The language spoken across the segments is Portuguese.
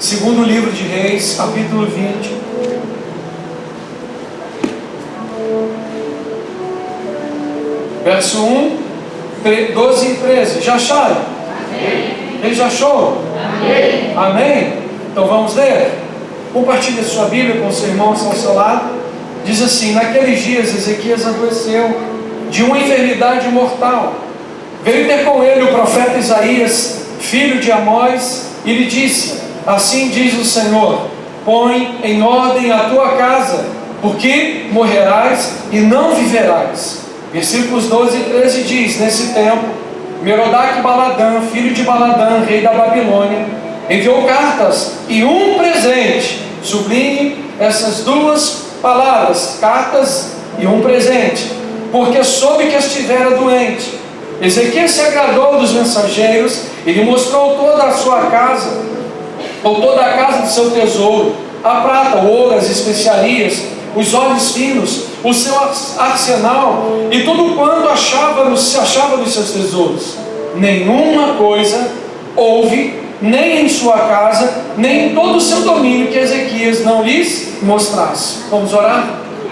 Segundo livro de Reis, capítulo 20. Verso 1, 12 e 13. Já acharam? Amém. Ele já achou? Amém. Amém? Então vamos ler? Compartilhe a sua Bíblia com o seu irmão ao seu lado. Diz assim: naqueles dias Ezequias adoeceu de uma enfermidade mortal. Veio ter com ele o profeta Isaías, filho de Amós, e lhe disse: assim diz o Senhor, põe em ordem a tua casa, porque morrerás e não viverás. Versículos 12 e 13 diz: nesse tempo, Merodach-Baladã, filho de Baladã, rei da Babilônia, enviou cartas e um presente. Sublinhe essas duas palavras: cartas e um presente, porque soube que estivera doente. Ezequias se agradou dos mensageiros e lhe mostrou toda a sua casa, ou toda a casa do seu tesouro, a prata, o ouro, as especiarias, os óleos finos, o seu arsenal e tudo quanto se achava nos seus tesouros. Nenhuma coisa houve, nem em sua casa, nem em todo o seu domínio, que Ezequias não lhes mostrasse. Vamos orar?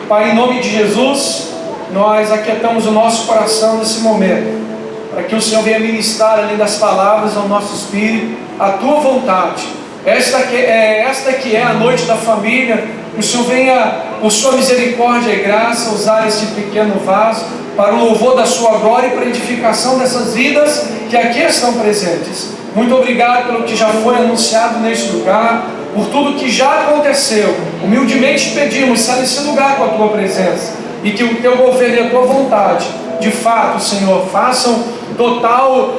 Pai, em nome de Jesus, nós aquietamos o nosso coração nesse momento, para que o Senhor venha ministrar, além das palavras, ao nosso espírito, a tua vontade. Esta que é a noite da família. Que o Senhor venha, por sua misericórdia e graça, usar este pequeno vaso para o louvor da sua glória e para a edificação dessas vidas que aqui estão presentes. Muito obrigado pelo que já foi anunciado neste lugar, por tudo que já aconteceu. Humildemente pedimos, sai desse lugar com a tua presença, e que o teu governo e a tua vontade, de fato, Senhor, façam total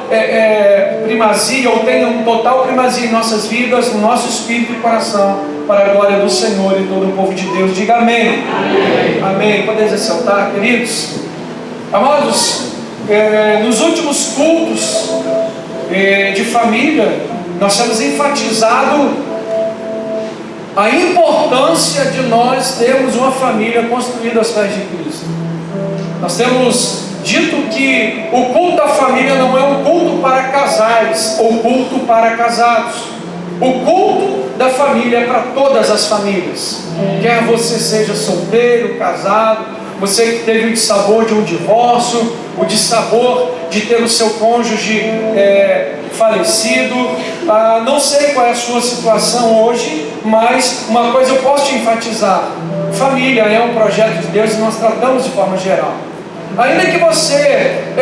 primazia, ou tenham total primazia em nossas vidas, no nosso espírito e coração, para a glória do Senhor e todo o povo de Deus. Diga amém. Amém. Amém. Podemos ressaltar, queridos? Amados, nos últimos cultos de família, nós temos enfatizado a importância de nós termos uma família construída aos pés de Cristo. Nós temos dito que o culto da família não é um culto para casais ou culto para casados. O culto da família é para todas as famílias. Quer você seja solteiro, casado, você que teve o dissabor de um divórcio, o dissabor de ter o seu cônjuge falecido. Não sei qual é a sua situação hoje, mas uma coisa eu posso te enfatizar: família é um projeto de Deus e nós tratamos de forma geral. Ainda que você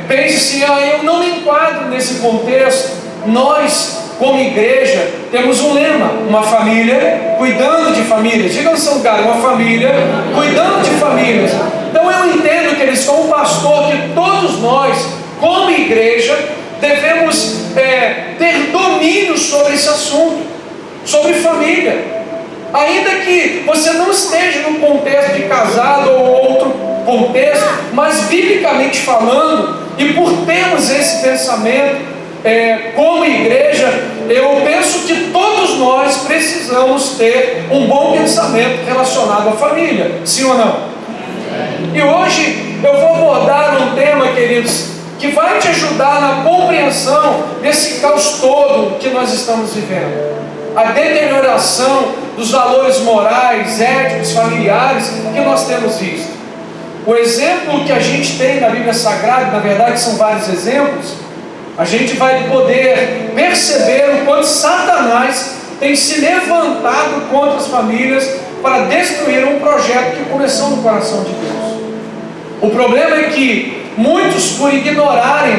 pense assim: eu não me enquadro nesse contexto, nós, como igreja, temos um lema: uma família cuidando de famílias. Diga no seu lugar: uma família cuidando de famílias. Então eu entendo que eles, como pastor, que todos nós, como igreja, devemos ter domínio sobre esse assunto, sobre família. Ainda que você não esteja no contexto de casado ou outro contexto, mas biblicamente falando, e por termos esse pensamento como igreja, eu penso que todos nós precisamos ter um bom pensamento relacionado à família, sim ou não? E hoje eu vou abordar um tema, queridos, que vai te ajudar na compreensão desse caos todo que nós estamos vivendo. A deterioração dos valores morais, éticos, familiares que nós temos visto. O exemplo que a gente tem na Bíblia Sagrada, na verdade são vários exemplos, a gente vai poder perceber o quanto Satanás tem se levantado contra as famílias para destruir um projeto que começou no coração de Deus. O problema é que muitos, por ignorarem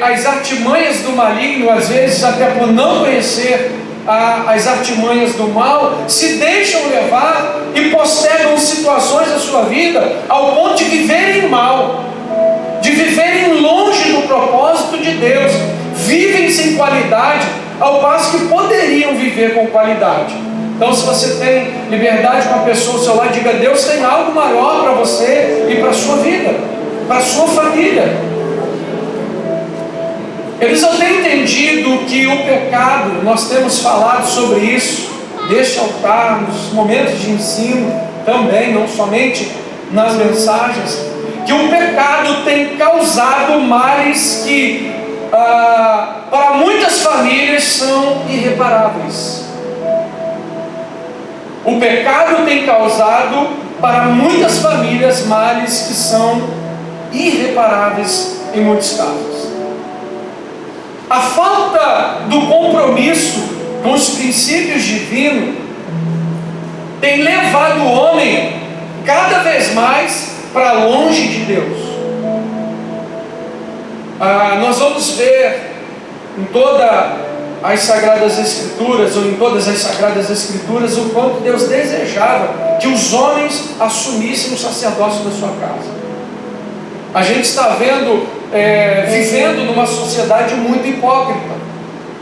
as artimanhas do maligno, às vezes até por não conhecer as artimanhas do mal, se deixam levar e postergam situações da sua vida ao ponto de viverem mal, de viverem longe do propósito de Deus, vivem sem qualidade, ao passo que poderiam viver com qualidade. Então, se você tem liberdade com a pessoa ao seu lado, diga: Deus tem algo maior para você e para a sua vida, para a sua família. Eles não têm entendido que o pecado, nós temos falado sobre isso deste altar, nos momentos de ensino também, não somente nas mensagens, que o pecado tem causado males que para muitas famílias são irreparáveis. O pecado tem causado para muitas famílias males que são irreparáveis em muitos casos. A falta do compromisso com os princípios divinos tem levado o homem cada vez mais para longe de Deus. Nós vamos ver em todas as Sagradas Escrituras, ou em todas as Sagradas Escrituras, o quanto Deus desejava que os homens assumissem o sacerdócio da sua casa. A gente está vivendo numa sociedade muito hipócrita,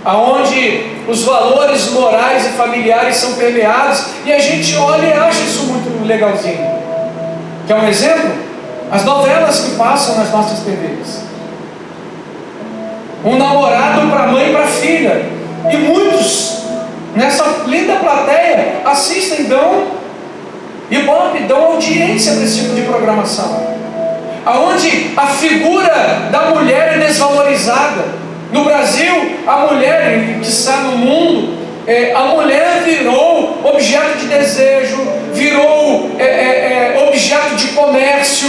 aonde os valores morais e familiares são permeados, e a gente olha e acha isso muito legalzinho. Quer um exemplo? As novelas que passam nas nossas TVs. Um namorado para a mãe e para a filha. E muitos, nessa linda plateia, assistem, dão audiência para esse tipo de programação. Aonde a figura da mulher é desvalorizada. No Brasil, a mulher que está no mundo, a mulher virou objeto de desejo, virou objeto de comércio.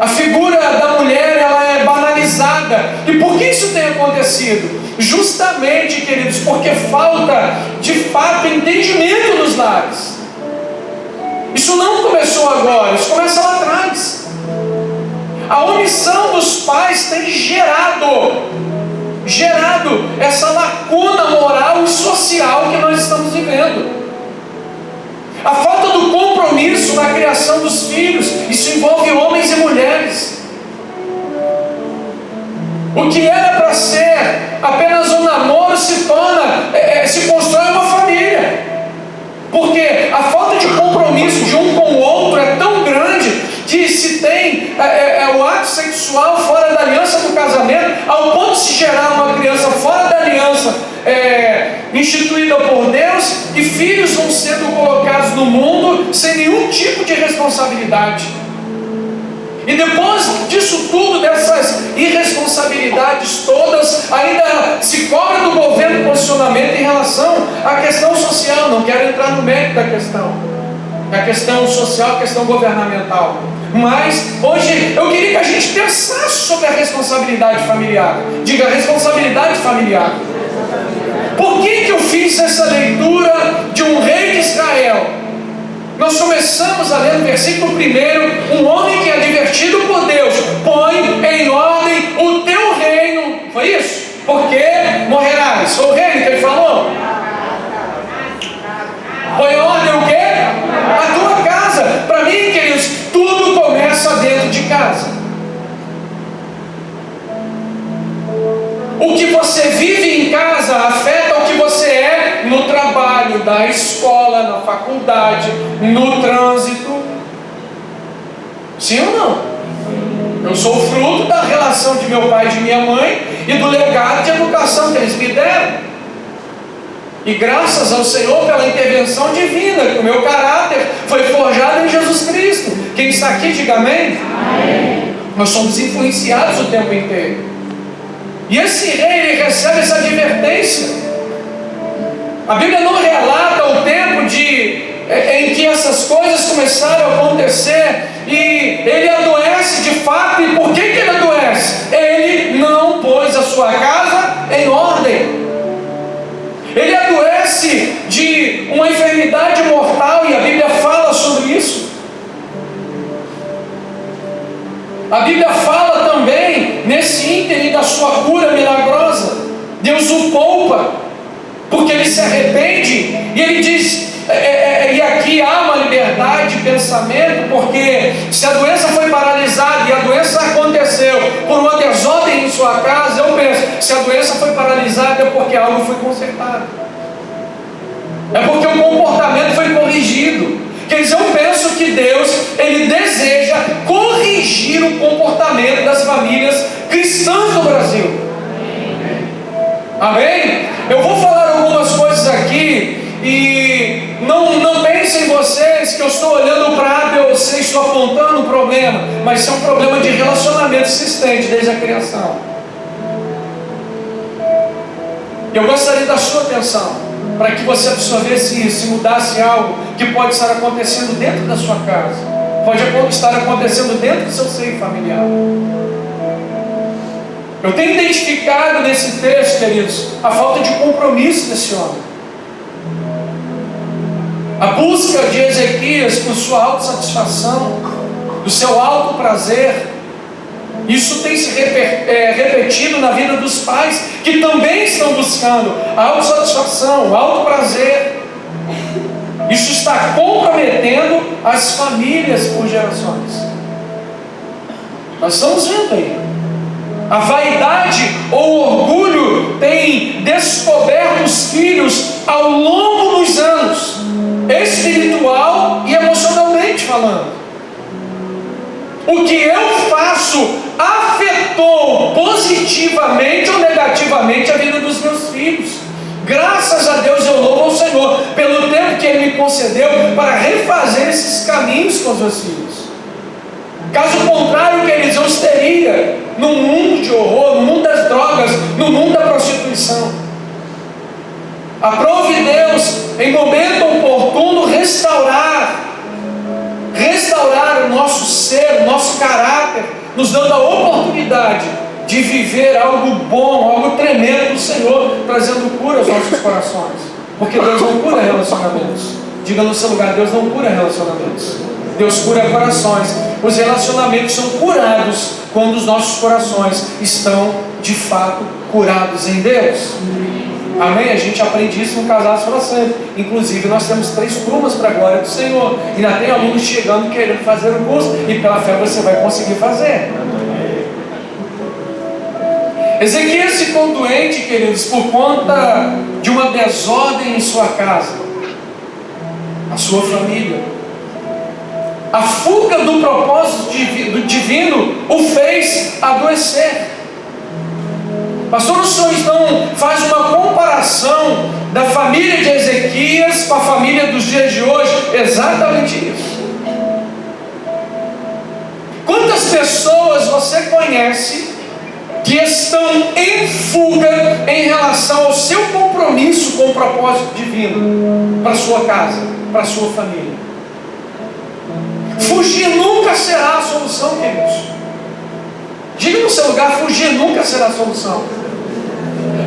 A figura da mulher, ela é banalizada. E por que isso tem acontecido? Justamente, queridos, porque falta de fato entendimento nos lares. Isso não começou agora, isso começa lá atrás. A omissão dos pais tem gerado essa lacuna moral e social que nós estamos vivendo. A falta do compromisso na criação dos filhos, isso envolve homens e mulheres. O que era para ser apenas um namoro se constrói uma família. Porque a falta de compromisso de um com o outro é tão grande que se tem o ato sexual fora da aliança do casamento, ao ponto de se gerar uma criança fora da aliança instituída por Deus, e filhos vão sendo colocados no mundo sem nenhum tipo de responsabilidade. E depois disso tudo, dessas irresponsabilidades todas, ainda se cobra do governo posicionamento em relação à questão social. Não quero entrar no mérito da questão social, a questão governamental. Mas hoje eu queria que a gente pensasse sobre a responsabilidade familiar. Diga, responsabilidade familiar. Por que eu fiz essa leitura de um rei de Israel? Nós começamos a ler no versículo 1, um homem que é advertido por Deus: põe em ordem o teu reino. Foi isso? Porque morrerás. Foi o reino que ele falou? Põe em ordem o quê? A tua casa. Para mim, queridos, tudo começa dentro de casa. O que você vive em casa afeta o que você é no trabalho, na escola, na faculdade, no trânsito. Sim ou não? Eu sou fruto da relação de meu pai e de minha mãe e do legado de educação que eles me deram. E graças ao Senhor pela intervenção divina, que o meu caráter foi forjado em Jesus Cristo. Quem está aqui, diga amém. Amém. Nós somos influenciados o tempo inteiro. E esse rei, ele recebe essa advertência. A Bíblia não relata o tempo em que essas coisas começaram a acontecer, e ele adoece de fato. E por que ele adoece? Ele não pôs a sua casa em ordem. Ele adoece de uma enfermidade mortal, e a Bíblia fala sobre isso. A Bíblia fala também, nesse ínterim da sua cura milagrosa, Deus o poupa, porque ele se arrepende, e ele diz, e aqui há uma liberdade de pensamento, porque se a doença foi paralisada, e a doença aconteceu por uma desordem em sua casa, eu penso, se a doença foi paralisada é porque algo foi consertado, é porque o comportamento foi corrigido. Quer dizer, eu penso que Deus, ele deseja corrigir o comportamento das famílias cristãs do Brasil. Amém? Eu vou falar algumas coisas aqui, e não pensem vocês que eu estou olhando para vocês, estou apontando um problema, mas isso é um problema de relacionamento existente desde a criação. Eu gostaria da sua atenção. para que você absorvesse isso e mudasse algo que pode estar acontecendo dentro da sua casa, pode estar acontecendo dentro do seu seio familiar. Eu tenho identificado nesse texto, queridos, a falta de compromisso desse homem. A busca de Ezequias por sua autossatisfação, do seu alto prazer, isso tem se repetido na vida dos pais, que também estão buscando a autossatisfação, o alto prazer. Isso está comprometendo as famílias por gerações. Nós estamos vendo aí. A vaidade ou o orgulho tem descoberto os filhos ao longo dos anos, espiritual e emocionalmente falando. O que eu faço afetou positivamente ou negativamente a vida dos meus filhos. Graças a Deus eu louvo ao Senhor pelo tempo que Ele me concedeu para refazer esses caminhos com os meus filhos. Caso contrário, queridos, eu estaria no mundo de horror, no mundo das drogas, no mundo da prostituição. Aprove Deus, em momento oportuno, restaurar o nosso ser, o nosso caráter, nos dando a oportunidade de viver algo bom, algo tremendo do Senhor, trazendo cura aos nossos corações. Porque Deus não cura relacionamentos. Diga no seu lugar: Deus não cura relacionamentos. Deus cura corações. Os relacionamentos são curados quando os nossos corações estão de fato curados em Deus. Amém? A gente aprende isso no Casados para Sempre. Inclusive nós temos 3 turmas para a glória do Senhor. E ainda tem alunos chegando querendo fazer o curso, e pela fé você vai conseguir fazer. Ezequias ficou doente, queridos, por conta de uma desordem em sua casa, a sua família. A fuga do propósito divino o fez adoecer. Pastor, o senhor então faz uma comparação da família de Ezequias com a família dos dias de hoje? Exatamente isso. Quantas pessoas você conhece que estão em fuga em relação ao seu compromisso com o propósito divino para a sua casa, para a sua família? Fugir nunca será a solução, queridos. Diga no seu lugar: fugir nunca será a solução.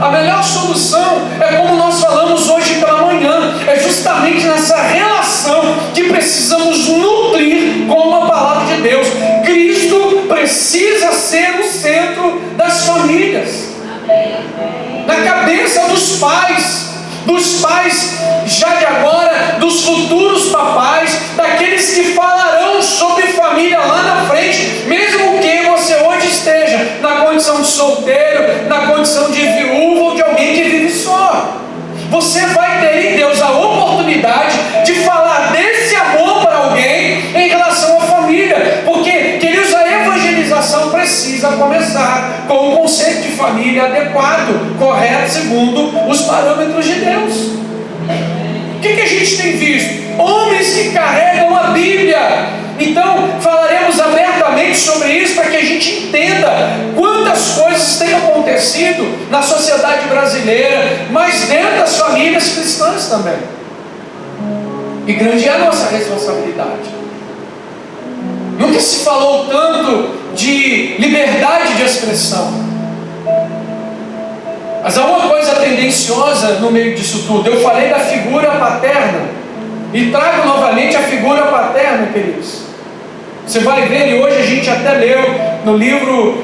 A melhor solução é como nós falamos hoje pela manhã, é justamente nessa relação que precisamos nutrir com a palavra de Deus. Cristo precisa ser o centro das famílias, na cabeça dos pais já de agora, dos futuros papais, daqueles que falarão sobre família lá na frente, mesmo que você hoje esteja na condição de solteiro, na condição de viúva ou de alguém que vive só. Você vai ter em Deus a oportunidade de falar desse amor para alguém em relação à família, porque, queridos, a evangelização precisa começar com um conceito de família adequado, correto, segundo os parâmetros de Deus. O que a gente tem visto? Homens que carregam a Bíblia. Então falaremos abertamente sobre isso para que a gente entenda quantas coisas têm acontecido na sociedade brasileira, mas dentro das famílias cristãs também. E grande é a nossa responsabilidade. Nunca se falou tanto de liberdade de expressão. Mas há uma coisa tendenciosa no meio disso tudo. Eu falei da figura paterna e trago novamente a figura paterna, queridos. Você vai ver, e hoje a gente até leu no livro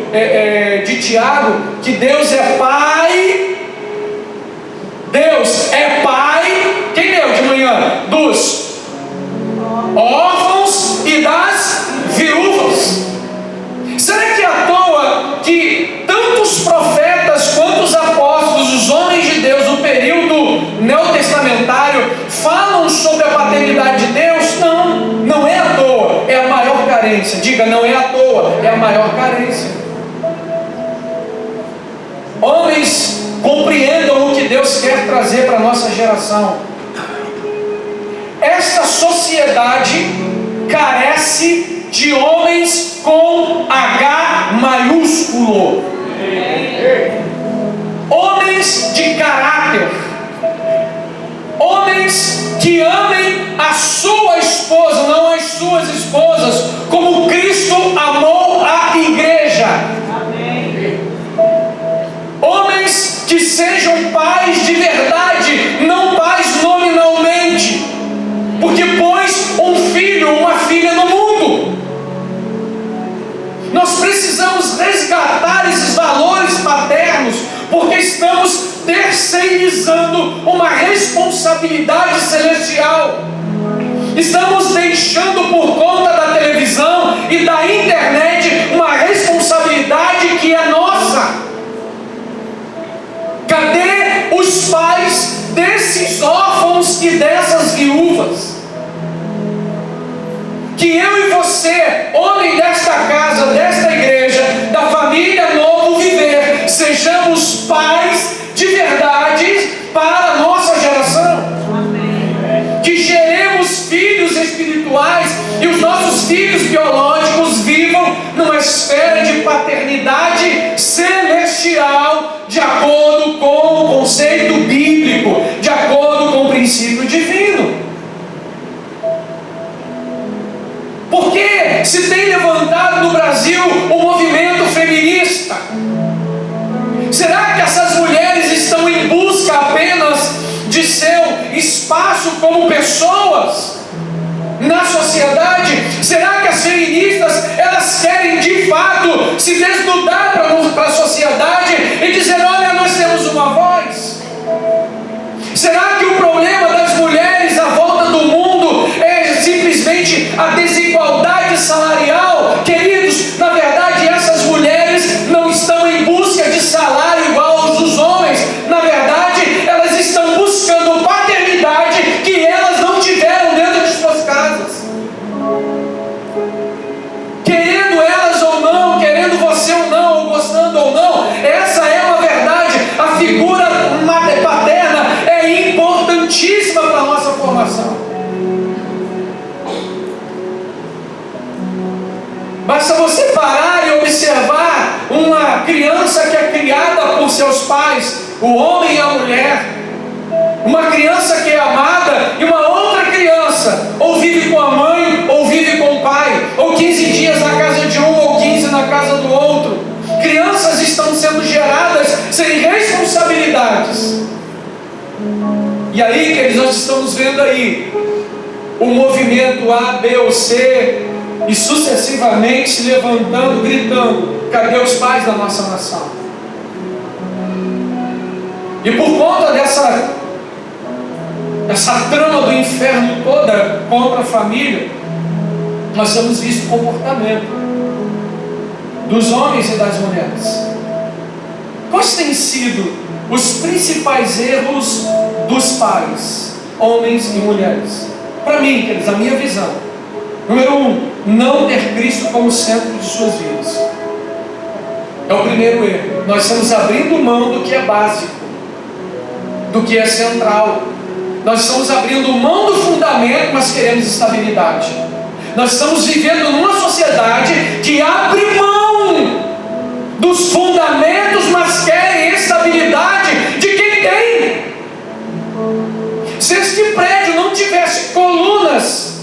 de Tiago, que Deus é pai. Deus é pai. Quem leu de manhã? Dos órfãos e das viúvas. Será que é à toa que tantos profetas quanto os apóstolos, os homens de Deus do período neotestamentário, falam sobre a paternidade de Deus? Não, não é à toa, é a maior carência. Diga: não é à toa, é a maior carência. Homens, compreendam o que Deus quer trazer para a nossa geração. Esta sociedade carece de homens com H maiúsculo. Homens de caráter. sejam pais de verdade, não pais nominalmente, porque pôs um filho ou uma filha no mundo. Nós precisamos resgatar esses valores paternos, porque estamos terceirizando uma responsabilidade celestial. Estamos deixando por conta da televisão e da internet uma responsabilidade que é nossa. Cadê os pais desses órfãos e dessas viúvas? Que eu e você, homem desta casa, desta igreja, da família Novo Viver, sejamos pais de verdade para a nossa geração. Amém. Que geremos filhos espirituais e os nossos filhos biológicos vivam numa esfera de paternidade celestial, de acordo com o conceito bíblico, de acordo com o princípio divino. Porque se tem levantado no Brasil o movimento feminista? Será que essas mulheres estão em busca apenas de seu espaço como pessoas na sociedade? Será que as feministas, elas querem de fato se desnudar para a sociedade e dizer, olha, nós temos uma voz? Será que o problema das mulheres à volta do mundo é simplesmente a desigualdade salarial? Queridos, na verdade essas mulheres não estão em busca de salário igual aos dos homens. Na verdade, elas estão buscando paternidade que elas não tiveram dentro de suas casas. Querendo elas ou não, querendo você ou não, ou gostando ou não, essa é uma verdade. A figura paterna é importantíssima para a nossa formação. Basta você parar e observar uma criança que é criada por seus pais, o homem e a mulher, uma criança que é amada e uma outra criança, ou vive com a mãe, ou vive com o pai, ou 15 dias na casa de um, ou 15 na casa do outro. Crianças estão sendo geradas sem responsabilidades. E aí, queridos, nós estamos vendo aí o movimento A, B ou C, e sucessivamente se levantando, gritando, cadê os pais da nossa nação? E por conta dessa trama do inferno toda contra a família, nós temos visto o comportamento dos homens e das mulheres. Quais têm sido os principais erros dos pais, homens e mulheres? Para mim, queridos, a minha visão: número 1, não ter Cristo como centro de suas vidas. É o primeiro erro. Nós estamos abrindo mão do que é básico, do que é central. Nós estamos abrindo mão do fundamento, mas queremos estabilidade. Nós estamos vivendo numa sociedade que abre mão dos fundamentos, mas querem estabilidade de quem tem. Se este prédio não tivesse colunas,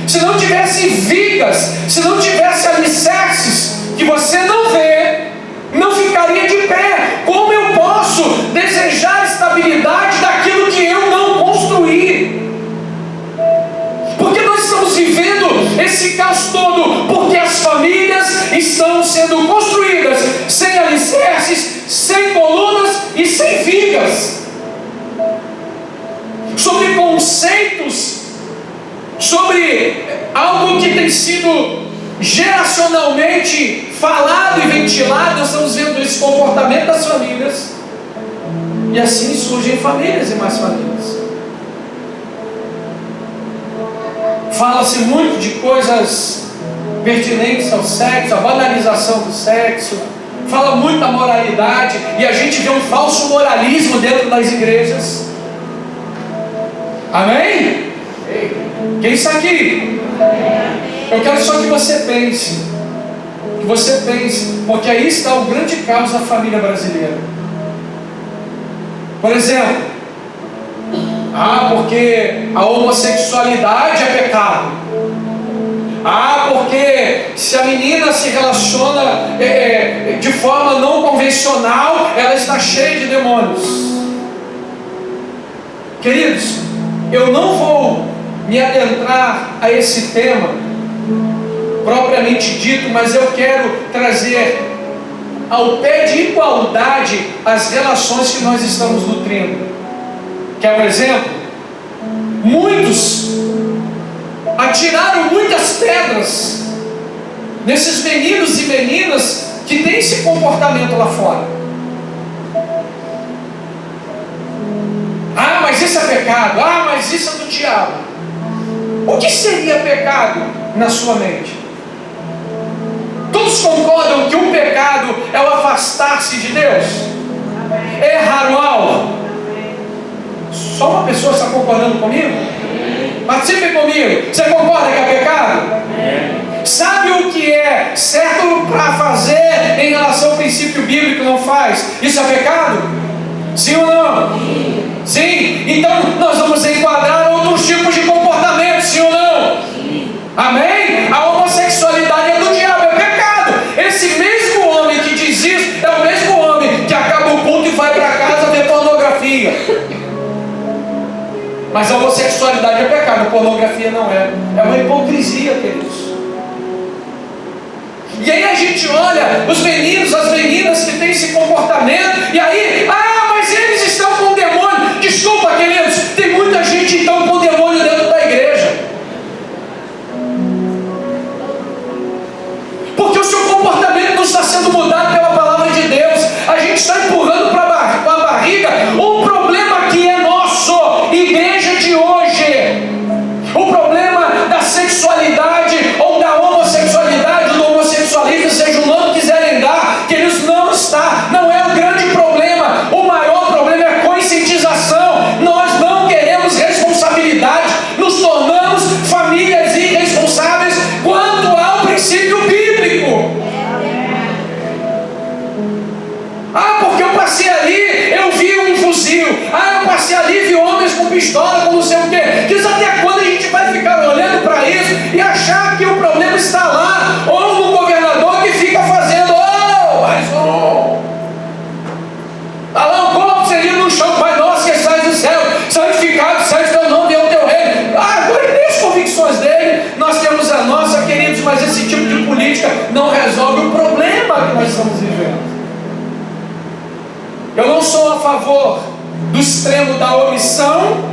se não tivesse vigas, se não tivesse alicerces que você não vê, não ficaria de pé. Como eu posso desejar estabilidade daquilo que eu não construí? Porque nós estamos vivendo esse caos todo, porque as famílias estão sendo construídas sem alicerces, sem colunas e sem vigas, sobre conceitos, sobre algo que tem sido geracionalmente falado e ventilado. Nós estamos vendo esse comportamento das famílias, e assim surgem famílias e mais famílias. Fala-se muito de coisas pertinentes ao sexo, a banalização do sexo, fala muito da moralidade, e a gente vê um falso moralismo dentro das igrejas. Amém? Quem está aqui? Eu quero só que você pense, porque aí está o grande caos da família brasileira. Por exemplo, porque a homossexualidade é pecado. Porque se a menina se relaciona de forma não convencional, ela está cheia de demônios. Queridos, eu não vou me adentrar a esse tema propriamente dito, mas eu quero trazer ao pé de igualdade as relações que nós estamos nutrindo. Quer um exemplo? Muitos atiraram muitas pedras nesses meninos e meninas que têm esse comportamento lá fora. Ah, mas isso é pecado. Ah, mas isso é do diabo. O que seria pecado na sua mente? Todos concordam que o pecado é o afastar-se de Deus? É errar o alvo? Só uma pessoa está concordando comigo? Participe comigo. Você concorda que é pecado? Sabe o que é certo para fazer em relação ao princípio bíblico e não faz? Isso é pecado? Sim ou não? Sim. Então nós vamos enquadrar outros tipos de comportamento, sim ou não? Amém? A homossexualidade é do diabo, é pecado. Esse mesmo homem que diz isso é o mesmo homem que acaba o culto e vai para casa ver pornografia. Mas a homossexualidade é pecado, a pornografia não é. É uma hipocrisia, queridos. E aí a gente olha os meninos, as meninas que têm esse comportamento, e aí, mas eles estão com demônio. Desculpa, queridos, tem muita gente então com demônio dentro da igreja. Porque o seu comportamento não está sendo mudado pela palavra de Deus. A gente está empurrando com a barriga um problema que é nosso, igreja de hoje. O problema da sexualidade ou da homossexualidade, do homossexualismo, seja o nome que quiserem dar, que eles não é o grande problema. O maior problema é a conscientização. Nós não queremos responsabilidade, nos tornamos famílias irresponsáveis quanto ao princípio bíblico. Porque eu passei ali, eu vi um fuzil. Eu passei ali e vi homens com pistola, com não sei o quê. Diz até quando a gente vai ficar olhando para isso e achar que o problema está lá, ou no governador que fica fazendo, Alão, como seria no chão, Pai nosso que estás no céu, santificado seja o teu nome e o teu reino. Agora tem as convicções dele, nós temos a nossa, queridos, mas esse tipo de política não resolve o problema que nós estamos vivendo. Eu não sou a favor do extremo da omissão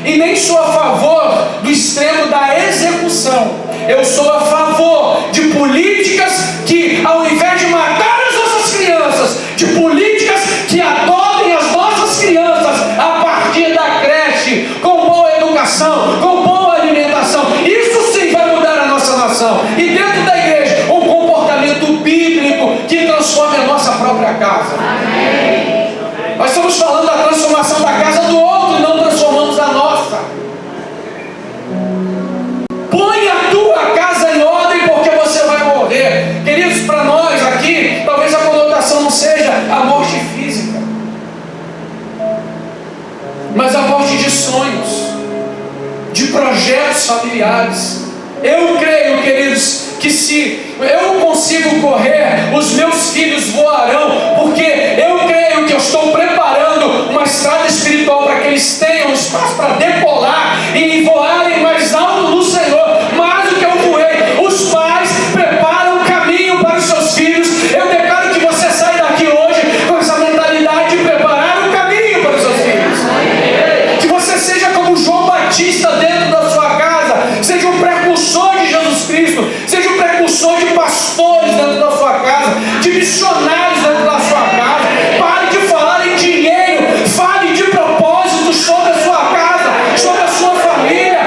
e nem sou a favor do extremo da execução. Eu sou a favor de políticas que, ao invés de matar as nossas crianças, de políticas que adotem as nossas crianças a partir da creche, com boa educação, com boa alimentação. Isso sim vai mudar a nossa nação. E dentro da igreja, um comportamento bíblico que transforme a nossa própria casa. Amém. Nós estamos falando da transformação da casa do outro e não transformamos a nossa. Põe a tua casa em ordem porque você vai morrer. Queridos, para nós aqui, talvez a conotação não seja a morte física, mas a morte de sonhos, de projetos familiares. Eu creio, queridos, que se eu consigo correr, os meus filhos voarão, porque eu creio que eu estou preparando uma estrada espiritual para que eles tenham espaço para decolar e voarem mais alto no Senhor, mais do que eu voei. Os pais preparam o caminho para os seus filhos. Eu declaro que você sai daqui hoje com essa mentalidade de preparar o caminho para os seus filhos. Que você seja como João Batista dentro da sua casa, seja um precursor de Jesus Cristo, seja um precursor de pastores dentro da sua casa, de missionários dentro da sua casa. Pare de falar em dinheiro, fale de propósito sobre a sua casa, sobre a sua família.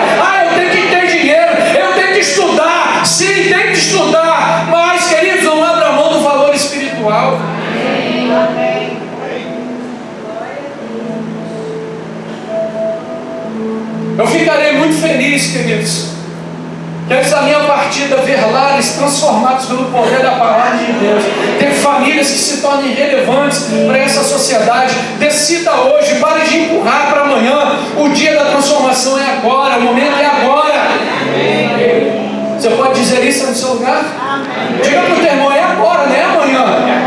Eu tenho que ter dinheiro, eu tenho que estudar. Sim, tem que estudar, mas, queridos, não abra mão do valor espiritual. Amém. Eu ficarei muito feliz, queridos, que antes da minha partida ver lares transformados pelo poder da palavra de Deus, ter famílias que se tornem relevantes para essa sociedade. Decida hoje, pare de empurrar para amanhã. O dia da transformação é agora, o momento é agora. Amém. Você pode dizer isso no seu lugar? Amém. Diga para o teu irmão, é agora, não é amanhã. Amém.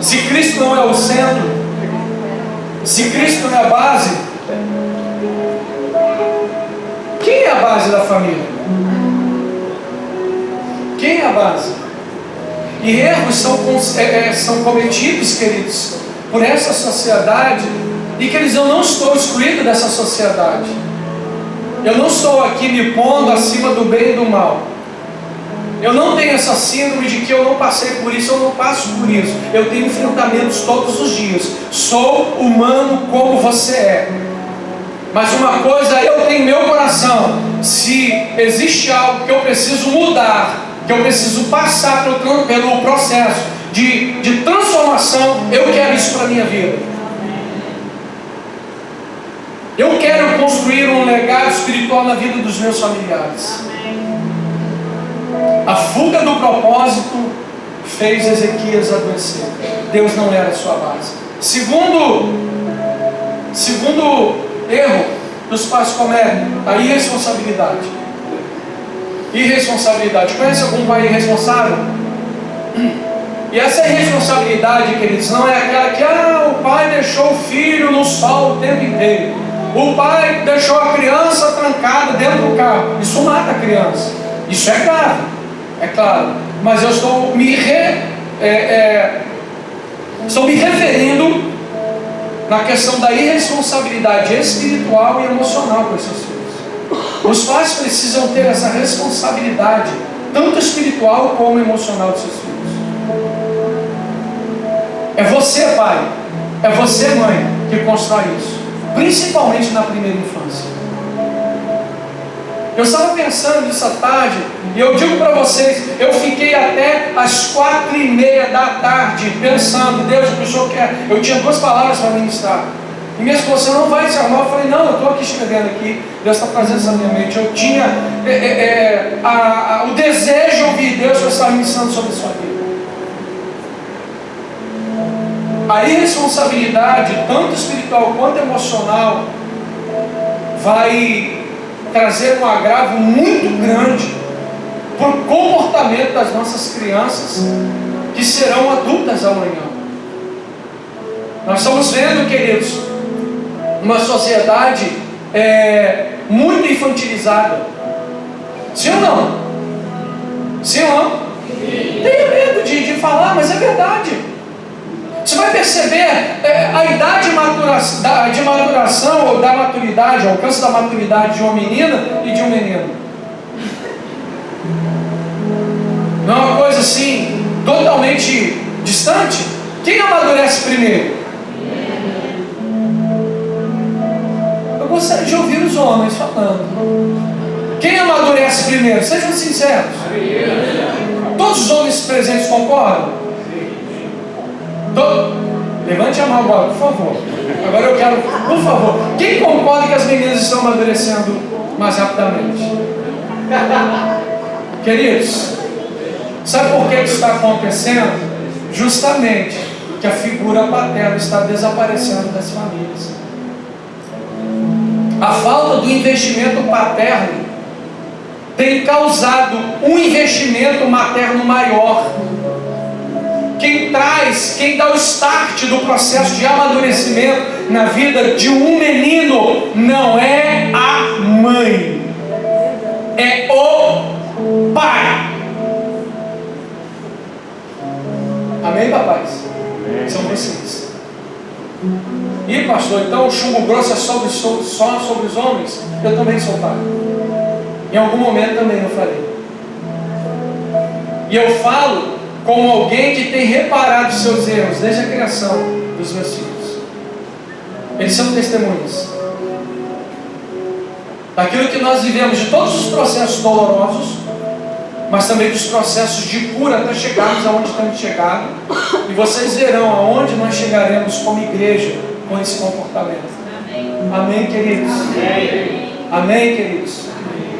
se Cristo não é o centro, se Cristo não é a base, quem é a base da família? Quem é a base? E erros são cometidos, queridos, por essa sociedade, e que eu não estou excluído dessa sociedade. Eu não estou aqui me pondo acima do bem e do mal. Eu não tenho essa síndrome de que eu não passei por isso, eu não passo por isso. Eu tenho enfrentamentos todos os dias. Sou humano como você é. Mas uma coisa eu tenho em meu coração: se existe algo que eu preciso mudar, que eu preciso passar pelo processo de transformação, eu quero isso para a minha vida. Eu quero construir um legado espiritual na vida dos meus familiares. A fuga do propósito fez Ezequias adoecer. Deus não era a sua base. Segundo erro que os pais cometem, a irresponsabilidade. Irresponsabilidade. Conhece algum pai irresponsável? E essa irresponsabilidade, queridos, não é aquela que o pai deixou o filho no sol o tempo inteiro. O pai deixou a criança trancada dentro do carro. Isso mata a criança. Isso é grave, é claro. Mas eu estou me referindo na questão da irresponsabilidade espiritual e emocional com seus filhos. Os pais precisam ter essa responsabilidade, tanto espiritual como emocional de seus filhos. É você, pai, é você, mãe, que constrói isso, principalmente na primeira infância. Eu estava pensando nisso à tarde, e eu digo para vocês, eu fiquei até às 4:30 da tarde pensando: Deus, o que o Senhor quer? Eu tinha 2 palavras para ministrar. E minha esposa: você não vai se arrumar? Eu falei: não, eu estou aqui escrevendo aqui, Deus está trazendo isso na minha mente. Eu tinha o desejo de ouvir Deus que estava ministrando sobre a sua vida. A irresponsabilidade, tanto espiritual quanto emocional, vai trazer um agravo muito grande para o comportamento das nossas crianças, que serão adultas amanhã. Nós estamos vendo, queridos, uma sociedade muito infantilizada. Sim ou não? Sim ou não? Tenho medo de falar, mas é verdade. Você vai perceber a idade de maturação, ou da maturidade, o alcance da maturidade de uma menina e de um menino. Não é uma coisa assim, totalmente distante. Quem amadurece primeiro? Eu gostaria de ouvir os homens falando. Quem amadurece primeiro? Sejam sinceros. Todos os homens presentes concordam? Levante a mão agora, por favor. Agora eu quero, por favor, quem concorda que as meninas estão amadurecendo mais rapidamente? Queridos, sabe por que isso está acontecendo? Justamente que a figura paterna está desaparecendo das famílias. A falta do investimento paterno tem causado um investimento materno maior. Quem dá o start do processo de amadurecimento na vida de um menino não é a mãe, é o pai. Amém, papais? São vocês. E pastor, então o chumbo grosso é só sobre os homens? Eu também sou pai. Em algum momento também eu falei. E eu falo como alguém que tem reparado os seus erros desde a criação dos meus filhos. Eles são testemunhas daquilo que nós vivemos, de todos os processos dolorosos, mas também dos processos de cura até chegarmos aonde estamos chegando. E vocês verão aonde nós chegaremos como igreja com esse comportamento. Amém, queridos? Amém, queridos?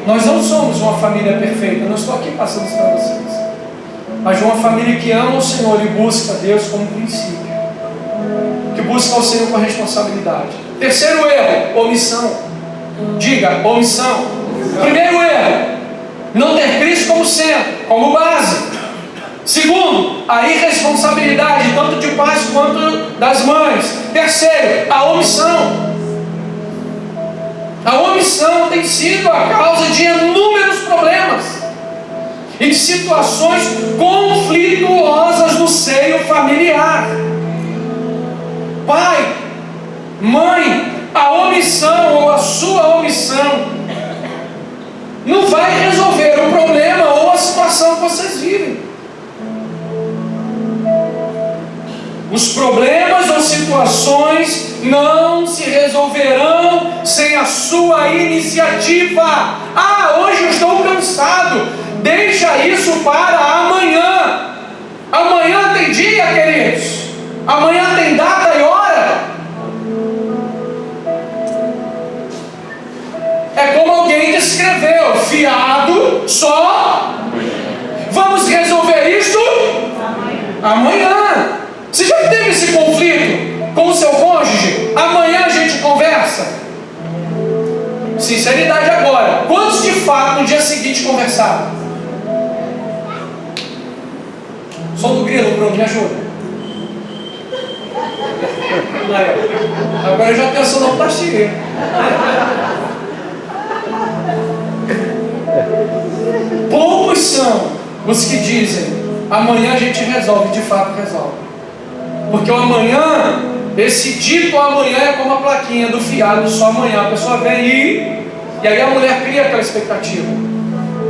Nós não somos uma família perfeita. Eu não estou aqui passando isso para vocês, mas de uma família que ama o Senhor e busca Deus como princípio, que busca o Senhor com responsabilidade. Terceiro erro, omissão. Diga, omissão. Primeiro erro, não ter Cristo como centro, como base. Segundo, a irresponsabilidade, tanto de pais das mães. Terceiro, a omissão. A omissão tem sido a causa de inúmeros problemas e de situações conflituosas no seio familiar. Pai, mãe, a omissão ou a sua omissão não vai resolver o problema ou a situação que vocês vivem. Os problemas ou situações não se resolverão sem a sua iniciativa. Ah, hoje eu estou cansado. Deixa isso para amanhã. Amanhã tem dia, queridos. Amanhã tem data e hora. É como alguém que escreveu: fiado só. Vamos resolver isso amanhã. Você já teve esse conflito com o seu cônjuge? Amanhã a gente conversa. Sinceridade agora. Quantos de fato no dia seguinte conversaram? Som do grilo, Bruno, me ajuda. Agora eu já tenho sonoplastia. Poucos são os que dizem: amanhã a gente resolve, de fato resolve. Porque o amanhã, esse dito amanhã é como a plaquinha do fiado só amanhã. A pessoa vem e aí a mulher cria aquela expectativa.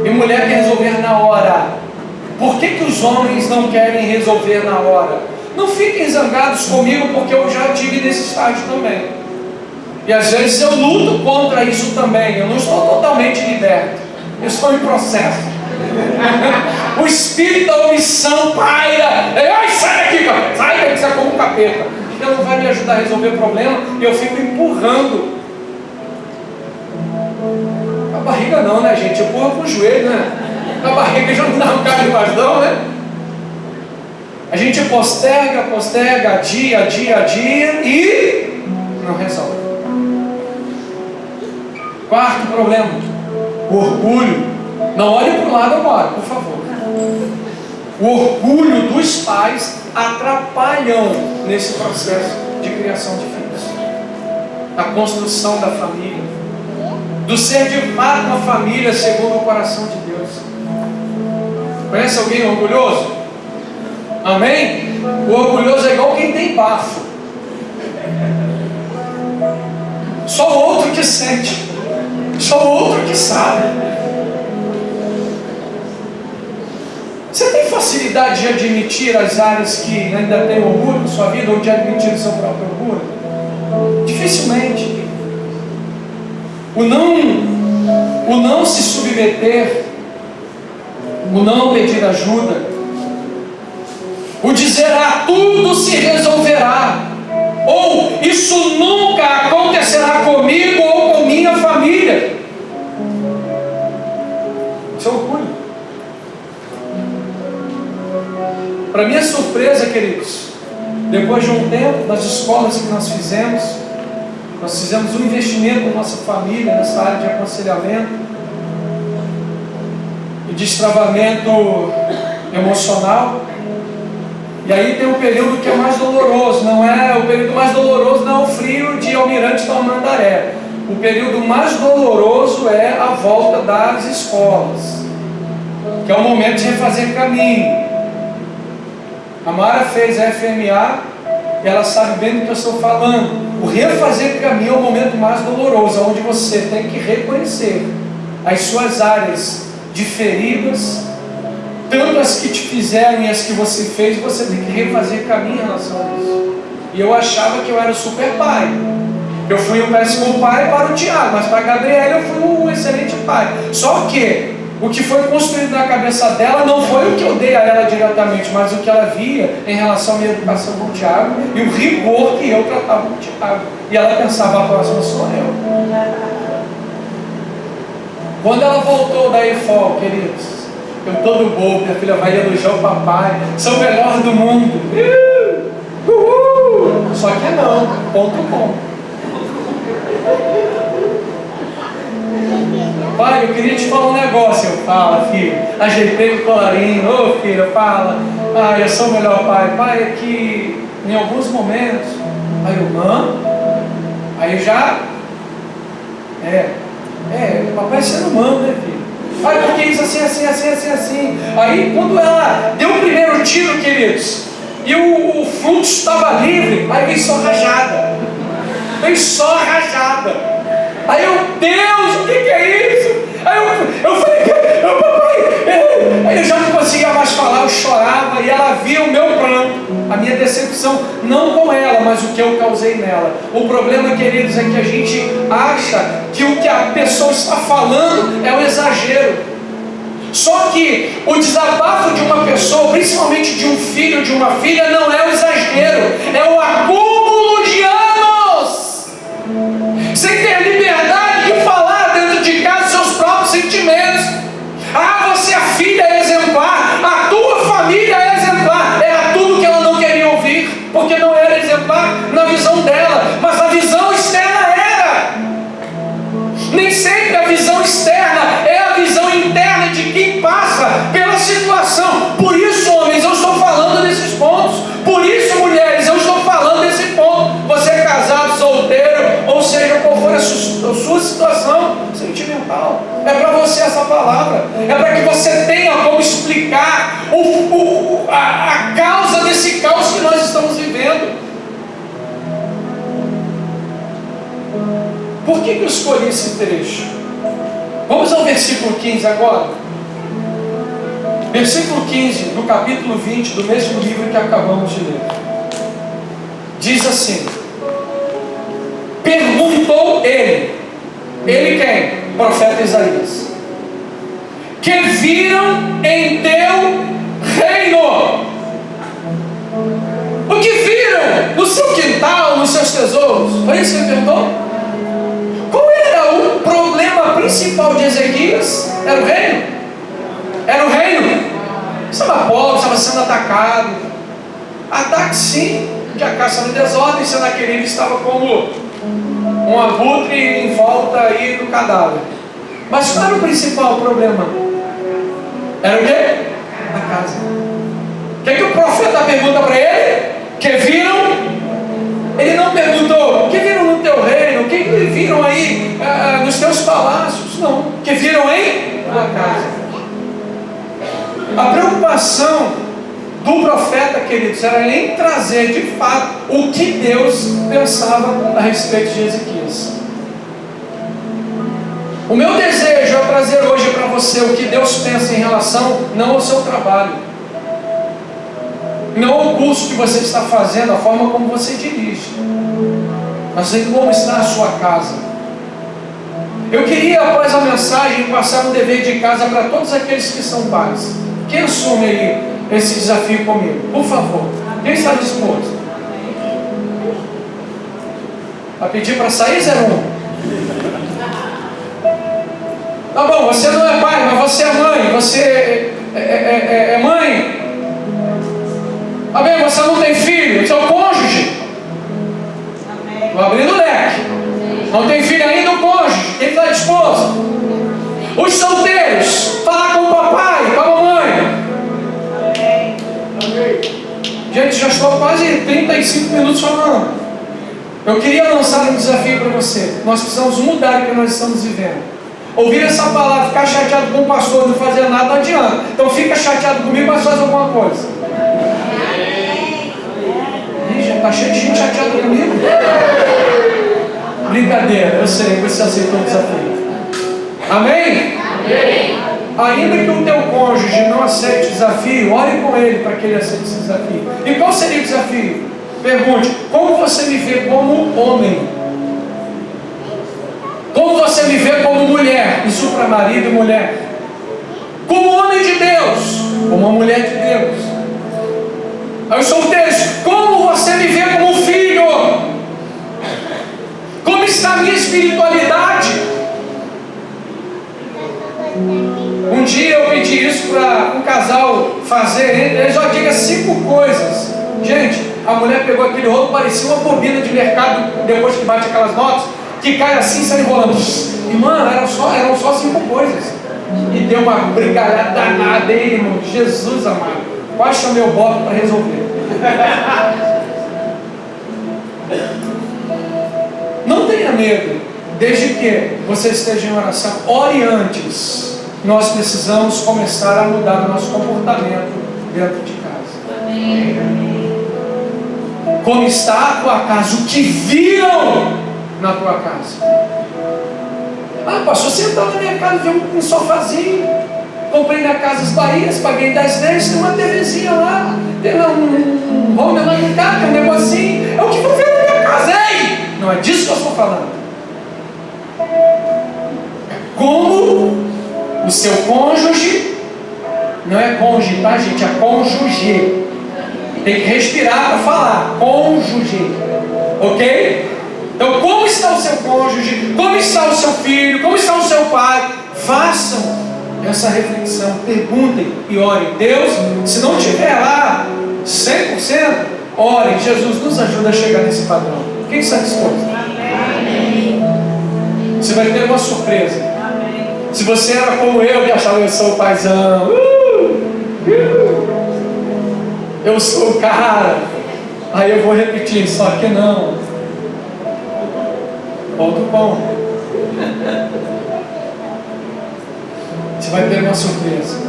E mulher quer resolver na hora. Por que os homens não querem resolver na hora? Não fiquem zangados comigo, porque eu já tive nesse estágio também. E às vezes eu luto contra isso também. Eu não estou totalmente liberto. Eu estou em processo. O espírito da omissão paira. Ai, sai daqui, capeta. Sai daqui, você é como um capeta. Porque não vai me ajudar a resolver o problema. E eu fico empurrando. A barriga não, né, gente? Empurra com o joelho, né? A barriga já não dá um carro de bastão, né? A gente posterga, dia e não resolve. Quarto problema: o orgulho. Não olhe para o lado agora, por favor. O orgulho dos pais atrapalham nesse processo de criação de filhos, a construção da família, do ser de fato uma família segundo o coração de Deus. Conhece alguém orgulhoso? Amém? O orgulhoso é igual quem tem bafo. Só o outro que sente, só o outro que sabe. Você tem facilidade de admitir as áreas que ainda tem orgulho na sua vida, ou de admitir o seu próprio orgulho? Dificilmente. O não se submeter, o não pedir ajuda, o dizer: ah, tudo se resolverá, ou isso nunca acontecerá comigo ou com minha família. Isso é orgulho. Para minha surpresa, queridos, depois de um tempo, nas escolas que nós fizemos um investimento na nossa família, nessa área de aconselhamento e destravamento emocional. E aí tem um período que é mais doloroso. O período mais doloroso não é o frio de Almirante Tamandaré. O período mais doloroso é a volta das escolas, que é o momento de refazer caminho. A Mara fez a FMA e ela sabe bem do que eu estou falando. O refazer caminho é o momento mais doloroso, onde você tem que reconhecer as suas áreas de feridas, tanto as que te fizeram e as que você fez. Você tem que refazer caminho em relação a isso. E eu achava que eu era o super pai. Eu fui um péssimo pai para o Tiago, mas para a Gabriela eu fui um excelente pai. Só que o que foi construído na cabeça dela não foi o que eu dei a ela diretamente, mas o que ela via em relação à minha educação com o Tiago e o rigor que eu tratava com o Tiago. E ela pensava: a próxima sou eu. Quando ela voltou da EFOL, queridos, eu todo bobo, minha filha vai elogiar o papai, sou o melhor do mundo. Só que não, ponto. Pai, eu queria te falar um negócio. Eu falo: filho, ajeitei o colarinho. Ô filho, fala: ah, eu sou o melhor pai. Pai, é que em alguns momentos. Aí eu, aí já, papai é ser humano, né, filho? Aí porque isso assim. Aí quando ela deu o primeiro tiro, queridos, e o fluxo estava livre, aí veio só rajada. Aí eu, Deus, o que é isso? Aí eu falei, papai, aí eu já não conseguia mais falar, eu chorava, e ela via o meu pranto, a minha decepção, não com ela, mas o que eu causei nela. O problema, queridos, é que a gente acha que o que a pessoa está falando é um exagero. Só que o desabafo de uma pessoa, principalmente de um filho ou de uma filha, não é o exagero, é o acúmulo de anos, sem ter liberdade de falar dentro de casa seus próprios sentimentos. Você é a filha exemplar, a tua família é exemplar. Era tudo que ela não queria ouvir, porque não era exemplar na visão dela, mas a visão externa era. Nem sempre a visão externa é a visão interna de quem passa pela situação. Por isso, homens, eu estou falando desses pontos. Por isso, mulheres, eu estou falando desse ponto. Você é casado, solteiro, ou seja, qual for a sua situação sentimental, é para você essa palavra. É para que você tenha como explicar a causa desse caos que nós estamos vivendo. Por que eu escolhi esse trecho? Vamos ao versículo 15 agora. Versículo 15, no capítulo 20 do mesmo livro que acabamos de ler. Diz assim: perguntou ele quem? Profeta Isaías. Que viram em teu reino? O que viram no seu quintal, nos seus tesouros? Foi isso que ele perguntou? Qual era o problema principal de Ezequias? Era o reino? Era o reino? Estava pobre, estava sendo atacado. Ataque sim, porque a casa estava em desordem, Senaqueribe estava como um abutre em volta aí do cadáver. Mas qual era o principal problema? Era o quê? A casa. O que o profeta pergunta para ele? Que viram? Ele não perguntou, o que viram no teu reino? O que viram aí nos teus palácios? Não, o que viram em tua casa. A preocupação do profeta, queridos, era em trazer de fato o que Deus pensava a respeito de Ezequias. O meu desejo é trazer hoje para você o que Deus pensa em relação não ao seu trabalho, não ao curso que você está fazendo, a forma como você dirige, mas em como está a sua casa. Eu queria, após a mensagem, passar um dever de casa para todos aqueles que são pais. Quem assume aí esse desafio comigo? Por favor. Quem está disposto? A pedir para sair, 01? Tá bom, você não é pai, mas você é mãe. Você é mãe. Tá bem, você não tem filho, seu cônjuge. Estou abrindo o leque. Não tem filho ainda, o cônjuge. Quem está disposto? Os solteiros, falar com o papai, com a mamãe. Gente, já estou quase 35 minutos falando. Eu queria lançar um desafio para você. Nós precisamos mudar o que nós estamos vivendo. Ouvir essa palavra, ficar chateado com o pastor, não fazer nada, não adianta. Então fica chateado comigo, mas faz alguma coisa. Ih, já está cheio de gente chateada comigo. Brincadeira, eu sei que você aceitou o desafio. Amém? Amém. Ainda que o teu cônjuge não aceite o desafio, ore com ele para que ele aceite esse desafio. E qual seria o desafio? Pergunte: como você me vê como homem? Como você me vê como mulher? Isso para marido e mulher. Como homem de Deus, como uma mulher de Deus. Aos solteiros: como você me vê como filho? Como está a minha espiritualidade? Um dia eu pedi isso para um casal fazer, ele só diga 5 coisas. Gente, a mulher pegou aquele rolo, parecia uma bobina de mercado, depois que bate aquelas notas, que cai assim e sai enrolando. E mano, eram só 5 coisas. E deu uma brigalhada danada, hein, irmão? Jesus amado. Quase chamei o Bob para resolver. Não tenha medo, desde que você esteja em oração. Ore antes. Nós precisamos começar a mudar o nosso comportamento dentro de casa. Amém. Como está a tua casa? O que viram na tua casa? Ah, pastor, sentado na minha casa, vi um sofazinho. Comprei na Casas Bahias, paguei 10 vezes, tem uma TVzinha lá, tem lá um home lá em casa, tem um negocinho. É o que vou ver na minha casa, ei! Não é disso que eu estou falando. Como o seu cônjuge, não é cônjuge, tá, gente? É cônjuge. Tem que respirar para falar. Cônjuge. Ok? Então, como está o seu cônjuge? Como está o seu filho? Como está o seu pai? Façam essa reflexão. Perguntem e orem. Deus, se não tiver lá 100%, orem. Jesus nos ajuda a chegar nesse padrão. Quem está disposto? Amém. Você vai ter uma surpresa. Amém. Se você era como eu, que achava eu sou o paizão, eu sou o cara, aí eu vou repetir, só que não. Outro bom. Você vai ter uma surpresa.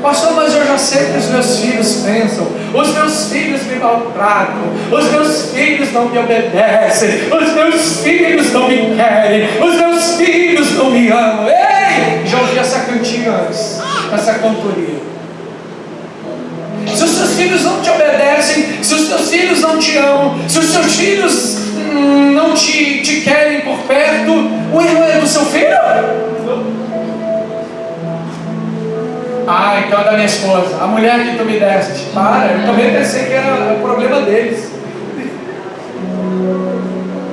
Pastor, mas eu já sei que os meus filhos pensam, os meus filhos me maltratam, os meus filhos não me obedecem, os meus filhos não me querem, os meus filhos não me amam. Ei! Já ouvi essa cantiga antes, essa cantoria. Se os seus filhos não te obedecem, se os teus filhos não te amam, se os seus filhos não te querem por perto, o erro é do seu filho? Ah, então é da minha esposa, a mulher que tu me deste. Para, eu também pensei que era o problema deles.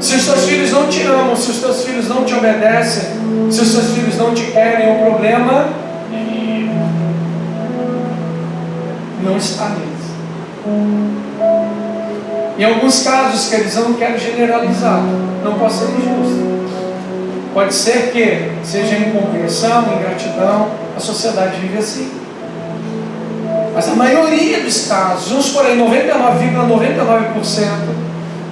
Se os teus filhos não te amam, se os teus filhos não te obedecem, se os teus filhos não te querem, o problema não está neles. Em alguns casos, queridos, eu não quero generalizar, não posso ser injusto. Pode ser que seja incompreensão, ingratidão, a sociedade vive assim. Mas a maioria dos casos, vamos por aí, 99,99%,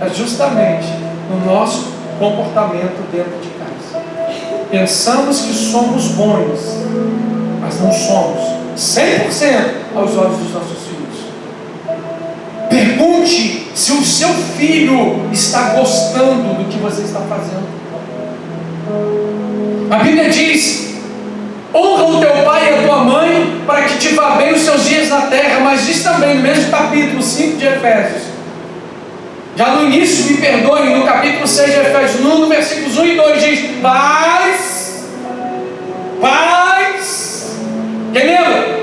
é justamente no nosso comportamento dentro de casa. Pensamos que somos bons, mas não somos 100% aos olhos dos nossos filhos. Pergunte se o seu filho está gostando do que você está fazendo. A Bíblia diz: honra o teu pai e a tua mãe para que te vá bem os seus dias na terra. Mas diz também no mesmo capítulo 5 de Efésios, já no início, me perdoe, no capítulo 6 de Efésios, no versículos 1 e 2 diz: pais, quem lembra?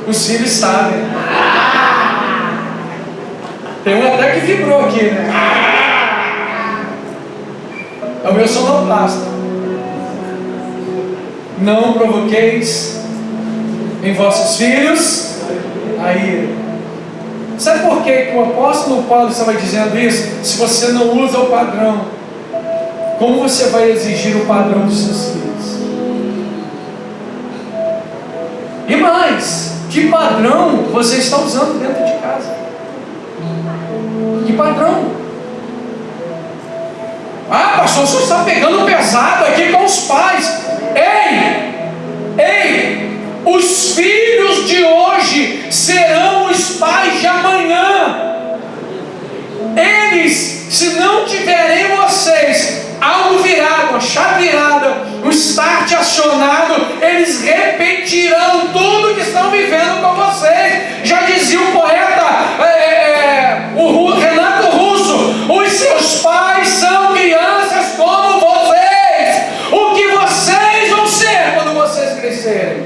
Os filhos sabem. Tem um até que vibrou aqui, né? É o meu sonoplasta. Não provoqueis em vossos filhos a ira. Sabe por que o apóstolo Paulo estava dizendo isso? Se você não usa o padrão, como você vai exigir o padrão dos seus filhos? E mais, que padrão você está usando dentro de casa? Que padrão? Ah, pastor, o senhor está pegando pesado aqui com os pais. Ei, os filhos de hoje serão os pais de amanhã. Eles, se não tiverem vocês algo virado, a chave virada, o start acionado, eles repetirão tudo que estão vivendo com vocês. Já dizia o poeta o Renato Russo: os seus pais são crianças como vocês. O que vocês vão ser quando vocês crescerem?